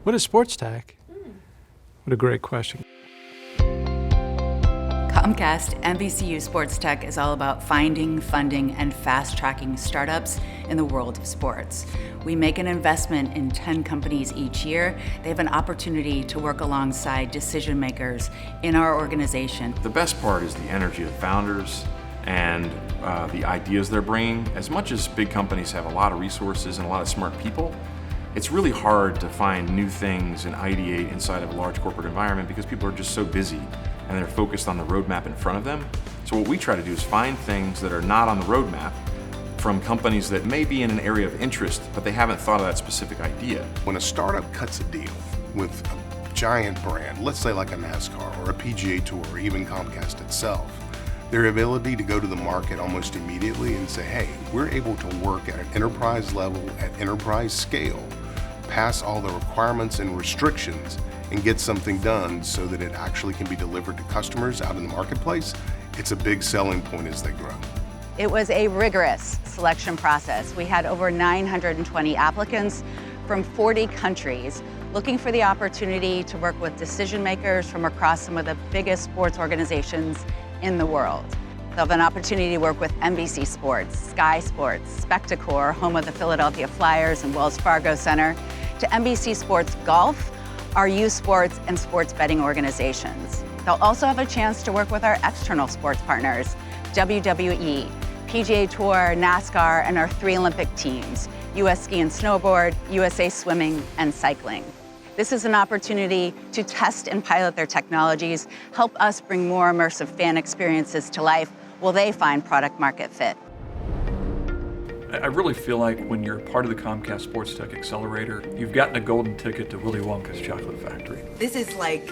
What is sports tech? What a great question. Comcast NBCU Sports Tech is all about finding, funding, and fast-tracking startups in the world of sports. We make an investment in 10 companies each year. They have an opportunity to work alongside decision makers in our organization. The best part is the energy of the founders and the ideas they're bringing. As much as big companies have a lot of resources and a lot of smart people, it's really hard to find new things and ideate inside of a large corporate environment because people are just so busy and they're focused on the roadmap in front of them. So what we try to do is find things that are not on the roadmap from companies that may be in an area of interest, but they haven't thought of that specific idea. When a startup cuts a deal with a giant brand, let's say like a NASCAR or a PGA Tour or even Comcast itself, their ability to go to the market almost immediately and say, hey, we're able to work at an enterprise level, at enterprise scale, pass all the requirements and restrictions, and get something done so that it actually can be delivered to customers out in the marketplace, it's a big selling point as they grow. It was a rigorous selection process. We had over 920 applicants from 40 countries looking for the opportunity to work with decision makers from across some of the biggest sports organizations in the world. They'll have an opportunity to work with NBC Sports, Sky Sports, Spectacor, home of the Philadelphia Flyers and Wells Fargo Center, to NBC Sports Golf, our youth sports and sports betting organizations. They'll also have a chance to work with our external sports partners, WWE, PGA Tour, NASCAR, and our 3 Olympic teams, US Ski and Snowboard, USA Swimming, and Cycling. This is an opportunity to test and pilot their technologies, help us bring more immersive fan experiences to life while they find product market fit. I really feel like when you're part of the Comcast SportsTech Accelerator, you've gotten a golden ticket to Willy Wonka's Chocolate Factory. This is like,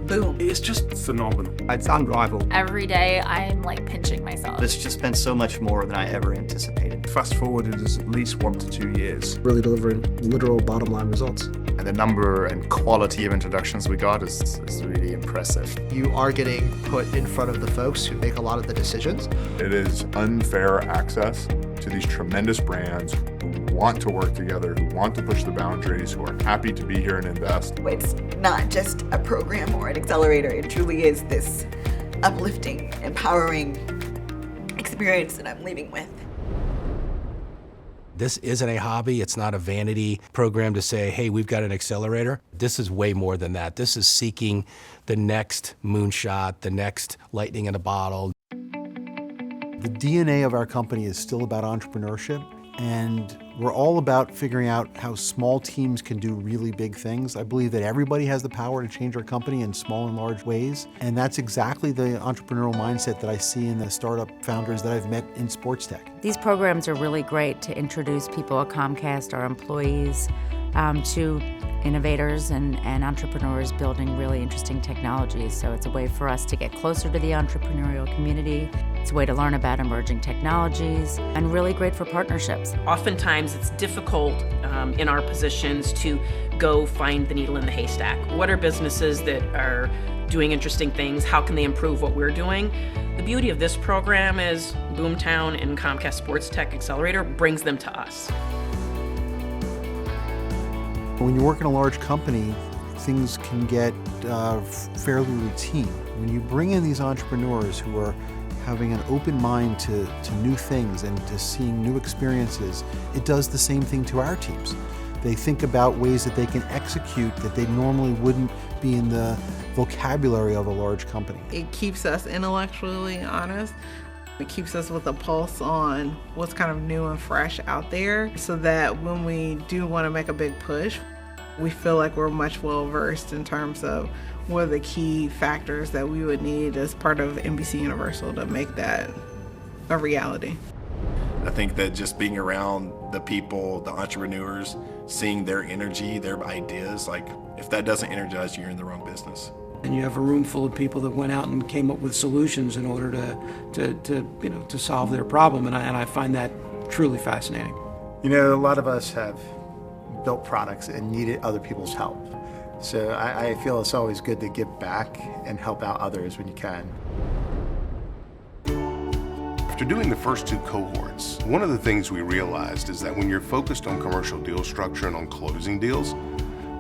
boom. It's just phenomenal. It's unrivaled. Every day I'm like pinching myself. It's just been so much more than I ever anticipated. Fast forward is at least 1 to 2 years. Really delivering literal bottom line results. And the number and quality of introductions we got is really impressive. You are getting put in front of the folks who make a lot of the decisions. It is unfair access to these tremendous brands who want to work together, who want to push the boundaries, who are happy to be here and invest. It's not just a program or an accelerator, it truly is this uplifting, empowering experience that I'm leaving with. This isn't a hobby, it's not a vanity program to say, hey, we've got an accelerator. This is way more than that. This is seeking the next moonshot, the next lightning in a bottle. The DNA of our company is still about entrepreneurship, and we're all about figuring out how small teams can do really big things. I believe that everybody has the power to change our company in small and large ways, and that's exactly the entrepreneurial mindset that I see in the startup founders that I've met in sports tech. These programs are really great to introduce people at Comcast, our employees, to innovators and entrepreneurs building really interesting technologies. So it's a way for us to get closer to the entrepreneurial community. It's a way to learn about emerging technologies and really great for partnerships. Oftentimes it's difficult in our positions to go find the needle in the haystack. What are businesses that are doing interesting things? How can they improve what we're doing? The beauty of this program is Boomtown and Comcast SportsTech Accelerator brings them to us. When you work in a large company, things can get fairly routine. When you bring in these entrepreneurs who are having an open mind to new things and to seeing new experiences, it does the same thing to our teams. They think about ways that they can execute that they normally wouldn't be in the vocabulary of a large company. It keeps us intellectually honest. It keeps us with a pulse on what's kind of new and fresh out there so that when we do want to make a big push, we feel like we're much well versed in terms of what are the key factors that we would need as part of NBC Universal to make that a reality. I think that just being around the people, the entrepreneurs, seeing their energy, their ideas, like if that doesn't energize you, you're in the wrong business. And you have a room full of people that went out and came up with solutions in order to solve their problem, and I find that truly fascinating. You know, a lot of us have built products and needed other people's help. So I feel it's always good to give back and help out others when you can. After doing the first 2 cohorts, one of the things we realized is that when you're focused on commercial deal structure and on closing deals,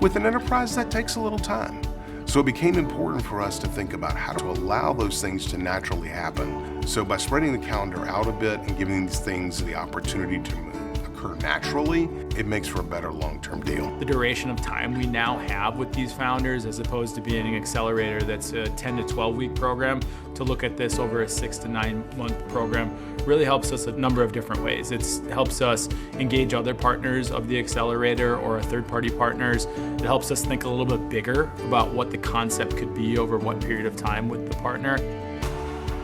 With an enterprise, that takes a little time. So it became important for us to think about how to allow those things to naturally happen. So by spreading the calendar out a bit and giving these things the opportunity to occur naturally, it makes for a better long-term deal. The duration of time we now have with these founders, as opposed to being an accelerator that's a 10 to 12 week program, to look at this over a 6 to 9 month program really helps us a number of different ways. It helps us engage other partners of the accelerator or third-party partners. It helps us think a little bit bigger about what the concept could be over what period of time with the partner.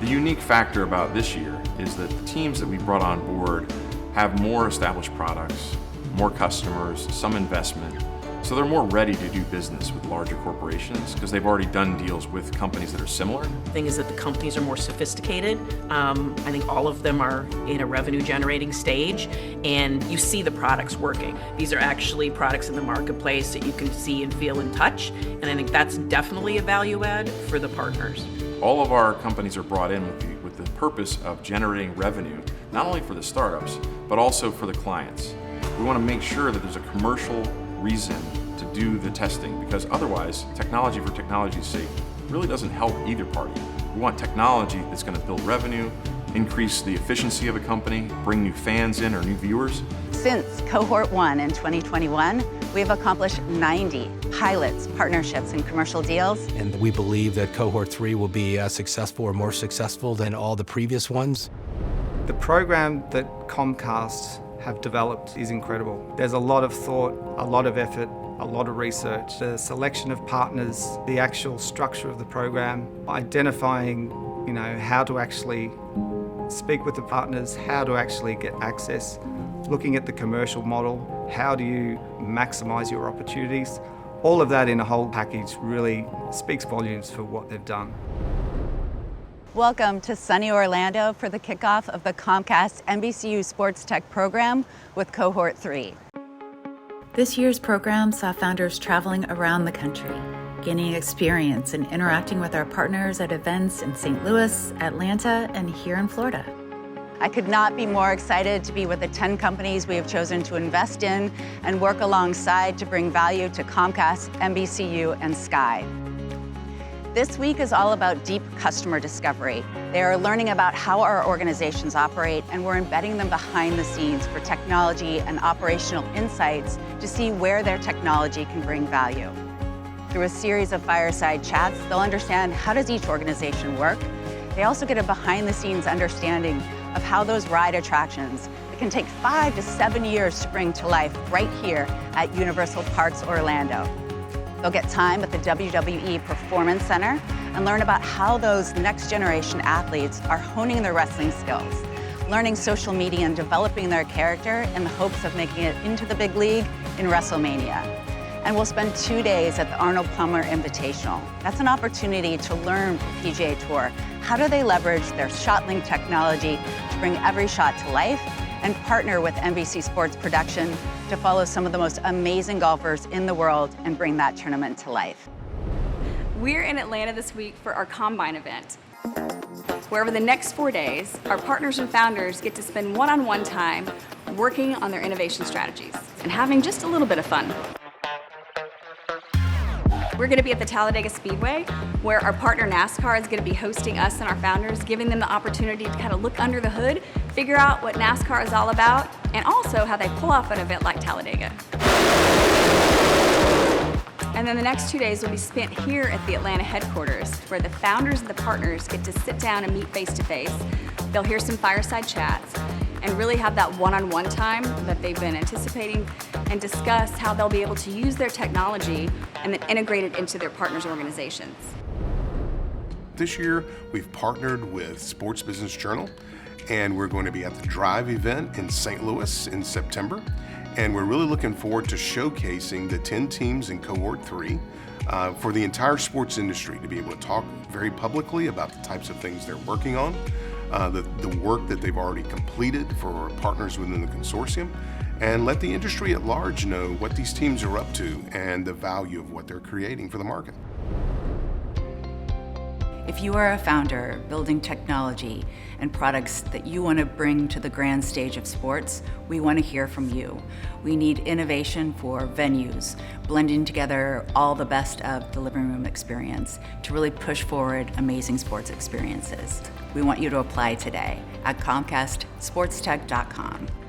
The unique factor about this year is that the teams that we brought on board have more established products, more customers, some investment, so they're more ready to do business with larger corporations because they've already done deals with companies that are similar. The thing is that the companies are more sophisticated. I think all of them are in a revenue generating stage, and you see the products working. These are actually products in the marketplace that you can see and feel and touch, and I think that's definitely a value add for the partners. All of our companies are brought in with the purpose of generating revenue, not only for the startups, but also for the clients. We want to make sure that there's a commercial reason to do the testing, because otherwise, technology for technology's sake really doesn't help either party. We want technology that's going to build revenue, increase the efficiency of a company, bring new fans in or new viewers. Since Cohort 1 in 2021, we have accomplished 90 pilots, partnerships, and commercial deals. And we believe that Cohort 3 will be as successful or more successful than all the previous ones. The program that Comcast have developed is incredible. There's a lot of thought, a lot of effort, a lot of research. The selection of partners, the actual structure of the program, identifying, how to actually speak with the partners, how to actually get access, looking at the commercial model, how do you maximize your opportunities. All of that in a whole package really speaks volumes for what they've done. Welcome to sunny Orlando for the kickoff of the Comcast NBCU SportsTech program with Cohort 3. This year's program saw founders traveling around the country, gaining experience and interacting with our partners at events in St. Louis, Atlanta, and here in Florida. I could not be more excited to be with the 10 companies we have chosen to invest in and work alongside to bring value to Comcast, NBCU, and Sky. This week is all about deep customer discovery. They are learning about how our organizations operate, and we're embedding them behind the scenes for technology and operational insights to see where their technology can bring value. Through a series of fireside chats, they'll understand how does each organization work. They also get a behind-the-scenes understanding of how those ride attractions that can take 5 to 7 years to bring to life right here at Universal Parks Orlando. They'll get time at the WWE Performance Center and learn about how those next-generation athletes are honing their wrestling skills, learning social media and developing their character in the hopes of making it into the big league in WrestleMania. And we'll spend 2 days at the Arnold Palmer Invitational. That's an opportunity to learn from PGA Tour. How do they leverage their ShotLink technology to bring every shot to life and partner with NBC Sports Production to follow some of the most amazing golfers in the world and bring that tournament to life. We're in Atlanta this week for our Combine event, where over the next 4 days, our partners and founders get to spend one-on-one time working on their innovation strategies and having just a little bit of fun. We're going to be at the Talladega Speedway, where our partner NASCAR is going to be hosting us and our founders, giving them the opportunity to kind of look under the hood, figure out what NASCAR is all about, and also how they pull off an event like Talladega. And then the next 2 days will be spent here at the Atlanta headquarters, where the founders and the partners get to sit down and meet face-to-face. They'll hear some fireside chats and really have that one-on-one time that they've been anticipating and discuss how they'll be able to use their technology and then integrate it into their partners' organizations. This year, we've partnered with Sports Business Journal, and we're going to be at the Drive event in St. Louis in September. And we're really looking forward to showcasing the 10 teams in Cohort 3 for the entire sports industry to be able to talk very publicly about the types of things they're working on, the work that they've already completed for our partners within the consortium, and let the industry at large know what these teams are up to and the value of what they're creating for the market. If you are a founder building technology and products that you want to bring to the grand stage of sports, we want to hear from you. We need innovation for venues, blending together all the best of the living room experience to really push forward amazing sports experiences. We want you to apply today at ComcastSportsTech.com.